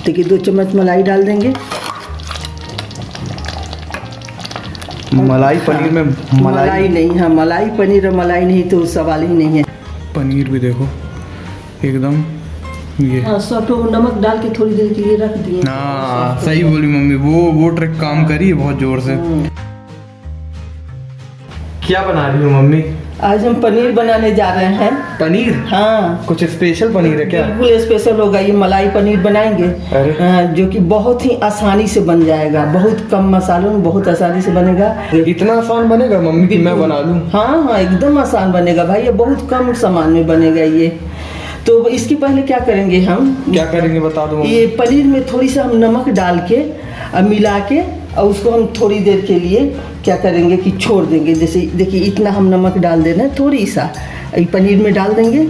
देखिए 2 चम्मच मलाई डाल देंगे। मलाई पनीर में मलाई नहीं, हाँ मलाई पनीर और मलाई नहीं तो सवाल ही नहीं है। पनीर भी देखो एकदम ये। हाँ सब तो नमक डाल के थोड़ी देर के लिए रख दिए। हाँ सही बोली मम्मी, वो ट्रिक काम करी है बहुत जोर से। क्या बना रही हो मम्मी? आज हम पनीर बनाने जा रहे हैं। पनीर? हाँ कुछ स्पेशल पनीर है क्या? बिल्कुल स्पेशल होगा, ये मलाई पनीर बनाएंगे। अरे जो कि बहुत ही आसानी से बन जाएगा, बहुत कम मसालों में बहुत आसानी से बनेगा। इतना आसान बनेगा मम्मी कि मैं बना लूं? हाँ हाँ एकदम आसान बनेगा भाई, ये बहुत कम सामान में बनेगा ये। तो इसके पहले क्या करेंगे हम? क्या करेंगे बता दो। ये पनीर में थोड़ी सा हम नमक डाल के मिला के और उसको हम थोड़ी देर के लिए क्या करेंगे कि छोड़ देंगे। जैसे देखिए इतना हम नमक डाल देना है, थोड़ी सा ये पनीर में डाल देंगे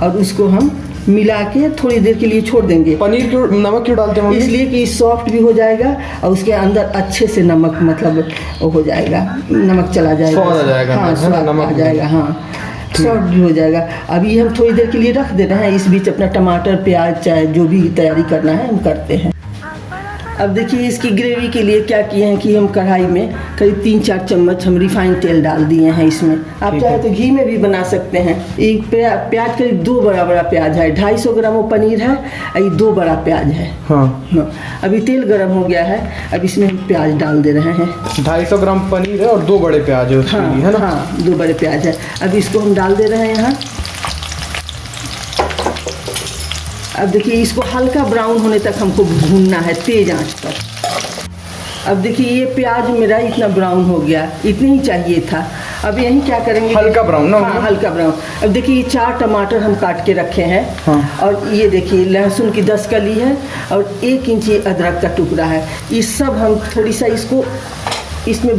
और उसको हम मिला के थोड़ी देर के लिए छोड़ देंगे। पनीर क्यों नमक क्यों डालते हैं? इसलिए कि सॉफ्ट भी हो जाएगा और उसके अंदर अच्छे से नमक मतलब वो हो जाएगा, नमक चला जाएगा, स्वाद आ जाएगा। हाँ स्वाद आ जाएगा, हाँ सॉफ्ट भी हो जाएगा। अभी हम थोड़ी देर के लिए रख दे रहे हैं, इस बीच अपना टमाटर प्याज चाहे जो भी तैयारी करना है हम करते हैं। अब देखिए इसकी ग्रेवी के लिए क्या किए हैं कि हम कढ़ाई में करीब 3-4 चम्मच हम रिफाइंड तेल डाल दिए हैं इसमें। आप चाहे तो घी में भी बना सकते हैं। एक प्याज करीब 2 बड़ा प्याज है, 250 ग्राम वो पनीर है, ये 2 बड़ा प्याज है। हाँ अभी तेल गर्म हो गया है, अब इसमें हम प्याज डाल दे रहे हैं। 250 ग्राम पनीर है और 2 बड़े प्याज है उसके लिए, है ना? हाँ 2 बड़े प्याज है। अब इसको हम डाल दे रहे हैं यहाँ। अब देखिए इसको हल्का ब्राउन होने तक हमको भूनना है तेज आंच पर। अब देखिए ये प्याज मेरा इतना ब्राउन हो गया, इतनी ही चाहिए था। अब यही क्या करेंगे, हल्का ब्राउन ना? हाँ हल्का ब्राउन। अब देखिए ये 4 टमाटर हम काट के रखे हैं। हाँ। और ये देखिए लहसुन की 10 कली है और 1 इंच अदरक का टुकड़ा है। ये सब हम थोड़ी सा इसको इसमें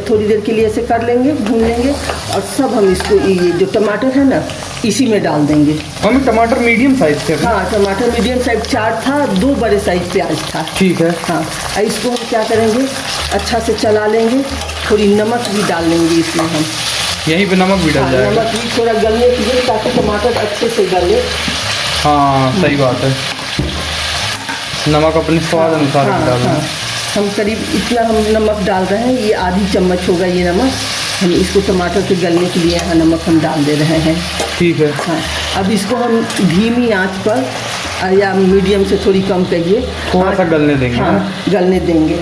थोड़ी देर के लिए ऐसे कर लेंगे, भून लेंगे और सब हम इसको ये जो टमाटर है ना इसी में डाल देंगे। मम्मी टमाटर मीडियम साइज थे? हाँ टमाटर मीडियम साइज 4 था, 2 बड़े साइज प्याज था। ठीक है। हाँ इसको हम क्या करेंगे अच्छा से चला लेंगे, थोड़ी नमक भी डाल लेंगे इसमें हम। यहीं पे नमक भी डाल जाएगा? नमक भी थोड़ा गलने के लिए ताकि टमाटर अच्छे से गले। हाँ सही बात है, नमक अपने स्वाद अनुसार डालना। हम करीब इतना हम नमक डाल रहे हैं, ये आधी चम्मच होगा ये नमक। हम इसको टमाटर के गलने के लिए यहाँ नमक हम डाल दे रहे हैं। ठीक है। हाँ अब इसको हम धीमी आंच पर या मीडियम से थोड़ी कम करिए, थोड़ा सा गलने देंगे। हाँ गलने देंगे।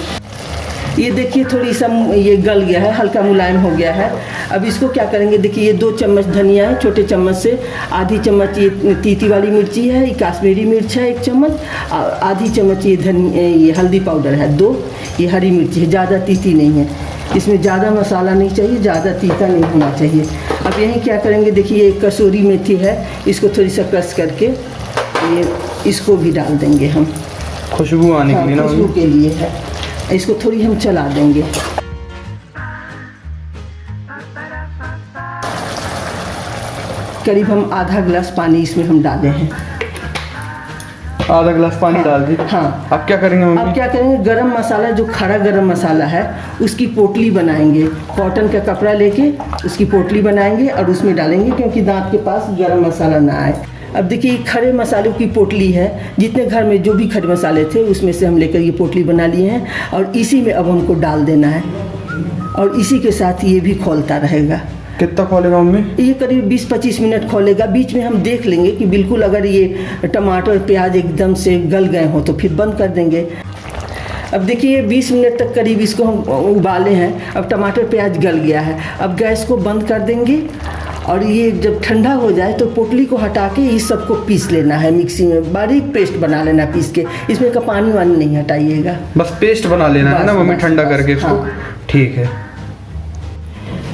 ये देखिए थोड़ी सा ये गल गया है, हल्का मुलायम हो गया है। अब इसको क्या करेंगे, देखिए ये 2 चम्मच धनिया है छोटे चम्मच से, आधी चम्मच ये तीती वाली मिर्ची है, ये काश्मीरी मिर्च है 1 चम्मच, आधी चम्मच ये हल्दी पाउडर है 2, ये हरी मिर्ची है, ज़्यादा तीती नहीं है। इसमें ज़्यादा मसाला नहीं चाहिए, ज़्यादा तीता नहीं होना चाहिए। अब यही क्या करेंगे, देखिए ये कसूरी मेथी है, इसको थोड़ी सा क्रश करके ये इसको भी डाल देंगे हम, खुशबू आने के लिए ना? खुशबू के लिए है। इसको थोड़ी हम चला देंगे। करीब हम आधा गिलास पानी इसमें हम डाले हैं। आधा गिलास पानी डाल दी। हाँ अब क्या करेंगे मम्मी? अब क्या करेंगे, गरम मसाला जो खड़ा गरम मसाला है उसकी पोटली बनाएंगे। कॉटन का कपड़ा लेके उसकी पोटली बनाएंगे और उसमें डालेंगे, क्योंकि दांत के पास गरम मसाला ना आए। अब देखिए खड़े मसालों की पोटली है, जितने घर में जो भी खड़े मसाले थे उसमें से हम लेकर ये पोटली बना लिए हैं और इसी में अब हमको डाल देना है और इसी के साथ ये भी खौलता रहेगा। कितना खोलेगा मम्मी? ये करीब 20-25 मिनट खोलेगा। बीच में हम देख लेंगे कि बिल्कुल अगर ये टमाटर प्याज एकदम से गल गए हों तो फिर बंद कर देंगे। अब देखिए 20 मिनट तक करीब इसको हम उबाले हैं। अब टमाटर प्याज गल गया है, अब गैस को बंद कर देंगे और ये जब ठंडा हो जाए तो पोटली को हटा के इस सबको पीस लेना है मिक्सी में, बारीक पेस्ट बना लेना पीस के। इसमें का पानी वानी नहीं हटाइएगा, बस पेस्ट बना लेना है ना मम्मी, ठंडा करके इसको? ठीक है।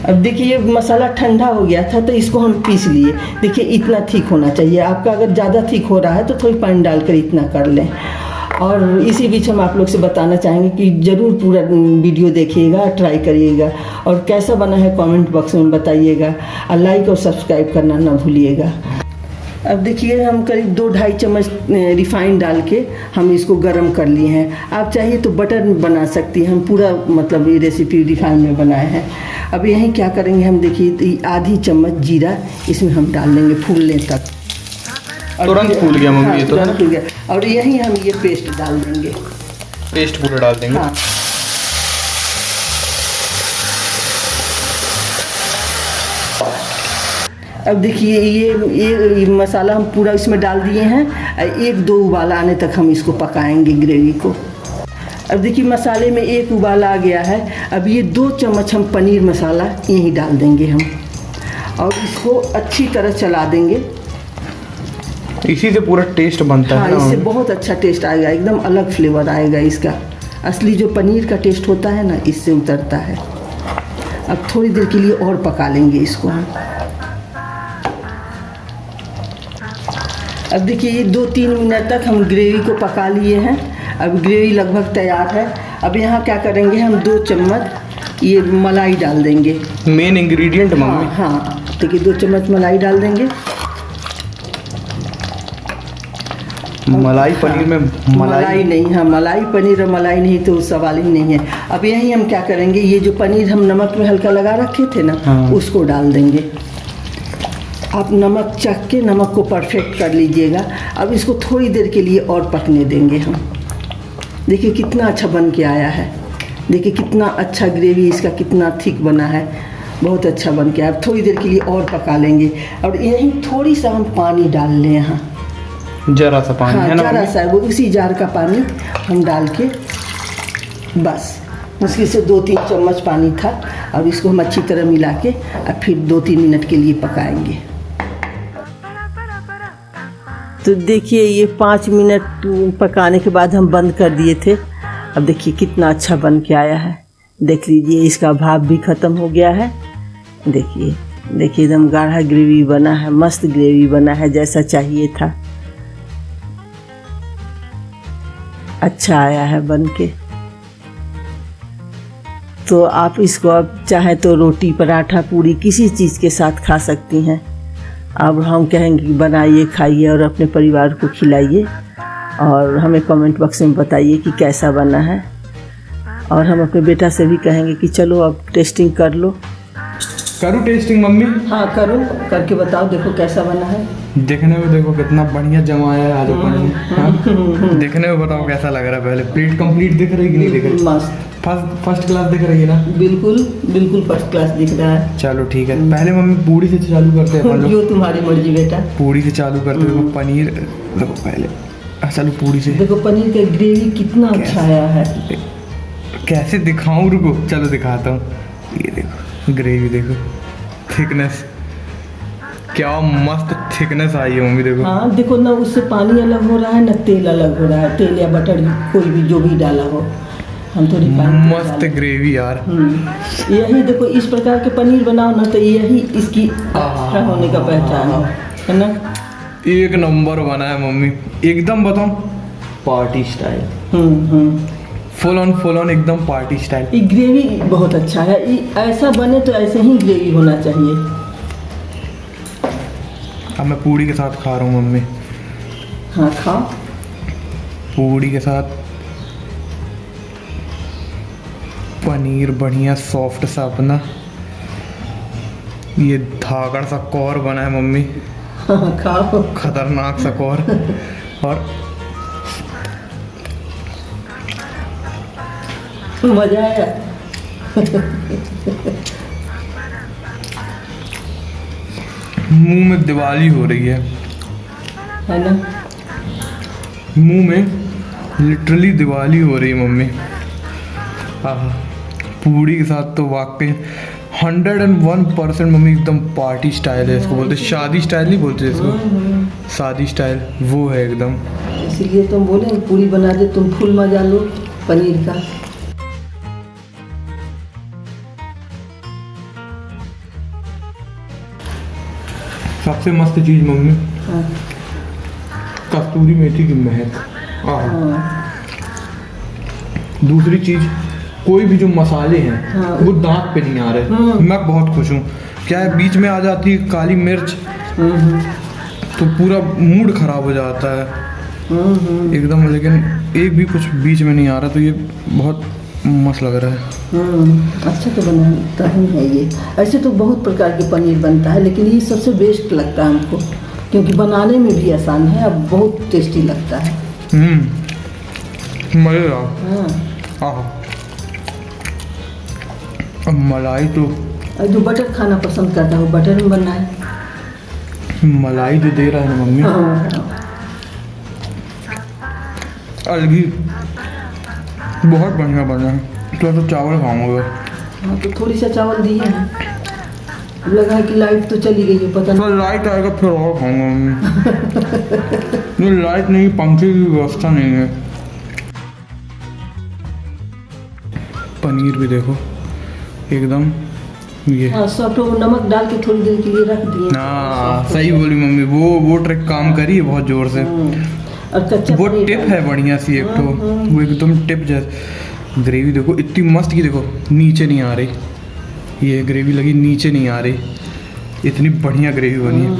अब देखिए ये मसाला ठंडा हो गया था तो इसको हम पीस लिए। देखिए इतना थिक होना चाहिए आपका, अगर ज़्यादा थिक हो रहा है तो थोड़ी पानी डालकर इतना कर लें। और इसी बीच हम आप लोग से बताना चाहेंगे कि ज़रूर पूरा वीडियो देखिएगा, ट्राई करिएगा और कैसा बना है कमेंट बॉक्स में बताइएगा और लाइक और सब्सक्राइब करना ना भूलिएगा। अब देखिए हम करीब 2-2.5 चम्मच रिफाइंड डाल के हम इसको गरम कर लिए हैं। आप चाहिए तो बटर बना सकती हैं, हम पूरा मतलब ये रेसिपी रिफाइंड में बनाए हैं। अब यहीं क्या करेंगे हम, देखिए आधी चम्मच जीरा इसमें हम डाल देंगे फूलने तक। और तुरंत फूल गया मम्मी ये तो, है तुरंत ना? फूल गया। और यही हम ये पेस्ट डाल देंगे। पेस्ट पूरा डाल देंगे। हाँ, अब देखिए ये मसाला हम पूरा इसमें डाल दिए हैं। 1-2 उबाला आने तक हम इसको पकाएंगे ग्रेवी को। अब देखिए मसाले में 1 उबाला आ गया है। अब ये 2 चम्मच हम पनीर मसाला यहीं डाल देंगे हम, और इसको अच्छी तरह चला देंगे। इसी से पूरा टेस्ट बनता हाँ, है ना इससे मम्मी? बहुत अच्छा टेस्ट आएगा, एकदम अलग फ्लेवर आएगा इसका। असली जो पनीर का टेस्ट होता है ना, इससे उतरता है। अब थोड़ी देर के लिए और पका लेंगे इसको हम। अब देखिए ये 2-3 मिनट तक हम ग्रेवी को पका लिए हैं। अब ग्रेवी लगभग तैयार है। अब यहाँ क्या करेंगे हम, 2 चम्मच ये मलाई डाल देंगे। Main ingredient mummy. हाँ, देखिए 2 चम्मच मलाई डाल देंगे। मलाई पनीर में मलाई नहीं, हाँ, मलाई पनीर और मलाई नहीं तो सवाल ही नहीं है। अब यही हम क्या करेंगे, ये जो पनीर हम नमक में हल्का लगा रखे थे ना, हाँ। उसको डाल देंगे। आप नमक चख के नमक को परफेक्ट कर लीजिएगा। अब इसको थोड़ी देर के लिए और पकने देंगे हम। देखिए कितना अच्छा बन के आया है। देखिए कितना अच्छा ग्रेवी इसका, कितना थिक बना है, बहुत अच्छा बन के आया। अब थोड़ी देर के लिए और पका लेंगे। और यहीं थोड़ी सा हम पानी डाल लें यहाँ, जरा सा पानी, हाँ, है ना जरा मम्मी? सा, वो उसी जार का पानी हम डाल के, बस मुश्किल से 2-3 चम्मच पानी था। अब इसको हम अच्छी तरह मिला के अब फिर 2-3 मिनट के लिए पकाएंगे। तो देखिए ये 5 मिनट पकाने के बाद हम बंद कर दिए थे। अब देखिए कितना अच्छा बन के आया है। देख लीजिए इसका भाप भी ख़त्म हो गया है। देखिए देखिए एकदम गाढ़ा ग्रेवी बना है, मस्त ग्रेवी बना है, जैसा चाहिए था। अच्छा आया है बन के। तो आप इसको अब चाहे तो रोटी, पराठा, पूरी किसी चीज़ के साथ खा सकती हैं। अब हम कहेंगे कि बनाइए, खाइए और अपने परिवार को खिलाइए, और हमें कमेंट बॉक्स में बताइए कि कैसा बना है। और हम अपने बेटा से भी कहेंगे कि चलो अब टेस्टिंग कर लो। करूँ टेस्टिंग मम्मी? हाँ करो, करके बताओ, देखो कैसा बना है। देखने में देखो कितना बढ़िया जमाया है आज अपन ने, हाँ? देखने में बताओ कैसा लग रहा है। पहले प्लेट कंप्लीट दिख रही कि नहीं दिख रही? मस्त, फर्स्ट क्लास दिख रही है ना? बिल्कुल बिल्कुल फर्स्ट क्लास दिख रहा है। चलो ठीक है, पहले मम्मी पूड़ी से चालू करते हैं अपन लोग। जो तुम्हारी मर्जी बेटा। पूड़ी से चालू करते हैं। देखो पनीर, देखो पहले चलो पूड़ी से। देखो पनीर का ग्रेवी कितना अच्छा आया है। कैसे दिखाऊं, रुको चलो दिखाता हूँ। ये देखो ग्रेवी, देखो थिकनेस, क्या मस्त थिकनेस आई है मम्मी, देखो। हाँ देखो ना, उससे पानी अलग हो रहा है ना तेल अलग हो रहा है। तेल या बटर कोई भी जो भी डाला हो, हम तो रिफाइंड तेल मस्त डाले। ग्रेवी यार। यही देखो इस प्रकार के पनीर बनाओ ना, तो यही इसकी अच्छा होने का पहचान है ना। एक नंबर बना है मम्मी, एकदम बताऊं पार्टी स्टाइल। फुल ऑन एकदम पार्टी स्टाइल। ये ग्रेवी बहुत अच्छा है। ऐसा बने तो ऐसे ही ग्रेवी होना चाहिए। अब मैं पूड़ी के साथ खा रहा हूँ मम्मी। हाँ खाओ। पूड़ी के साथ पनीर बढ़िया सॉफ्ट सा अपना, ये धाकड़ सा कौर बना है मम्मी, हाँ खाओ। खतरनाक सा कौर। और मजा आया। मुंह में दिवाली हो रही है ना। मुंह में लिटरली दिवाली हो रही है मम्मी। आहा, पूड़ी के साथ तो वाकई 101% मम्मी एकदम पार्टी स्टाइल है। इसको बोलते शादी स्टाइल नहीं बोलते इसको, शादी स्टाइल वो है एकदम। इसीलिए तुम बोले पूरी बना दे, तुम फुल मजा लो पनीर का। सबसे मस्त चीज़ मम्मी, हाँ। कस्तूरी मेथी की महक। हाँ। दूसरी चीज़, कोई भी जो मसाले हैं हाँ। वो दांत पे नहीं आ रहे। मैं बहुत खुश हूँ। क्या है, बीच में आ जाती है काली मिर्च तो पूरा मूड खराब हो जाता है एकदम, लेकिन एक भी कुछ बीच में नहीं आ रहा, तो ये बहुत मस्त लग रहा है। अच्छा तो बनाता ही है ये। ऐसे तो बहुत प्रकार के पनीर बनता है, लेकिन ये सबसे बेस्ट लगता है हमको। क्योंकि बनाने में भी आसान है, अब बहुत टेस्टी लगता है। मज़ेदार। हाँ, आहा, अब मलाई तो, और जो बटर खाना पसंद करता है वो बटर में बनाए। मलाई जो दे रहा है ना मम्मी, हाँ, अलग ही, बहुत बढ़िया बना है। तो चावल खाऊंगा। हाँ, तो थोड़ी सा चावल दिए हैं। अब लगा है कि लाइट तो चली गई है, पता तो लाइट आएगा फिर और खाऊंगा मम्मी। लाइट नहीं, पंखे की व्यवस्था नहीं है। पनीर भी देखो एकदम ये। हाँ, सब तो नमक डाल के थोड़ी देर के लिए रख दिए। हाँ सही बोली मम्मी, वो ट्रिक काम करी है बहुत जोर से। और कच्चा वो पनीर टिप डाल- है बढ़िया सी एक तो, वो एकदम टिप जैसे। ग्रेवी देखो इतनी मस्त की, देखो नीचे नहीं आ रही, ये ग्रेवी लगी नीचे नहीं आ रही, इतनी बढ़िया ग्रेवी बनी है।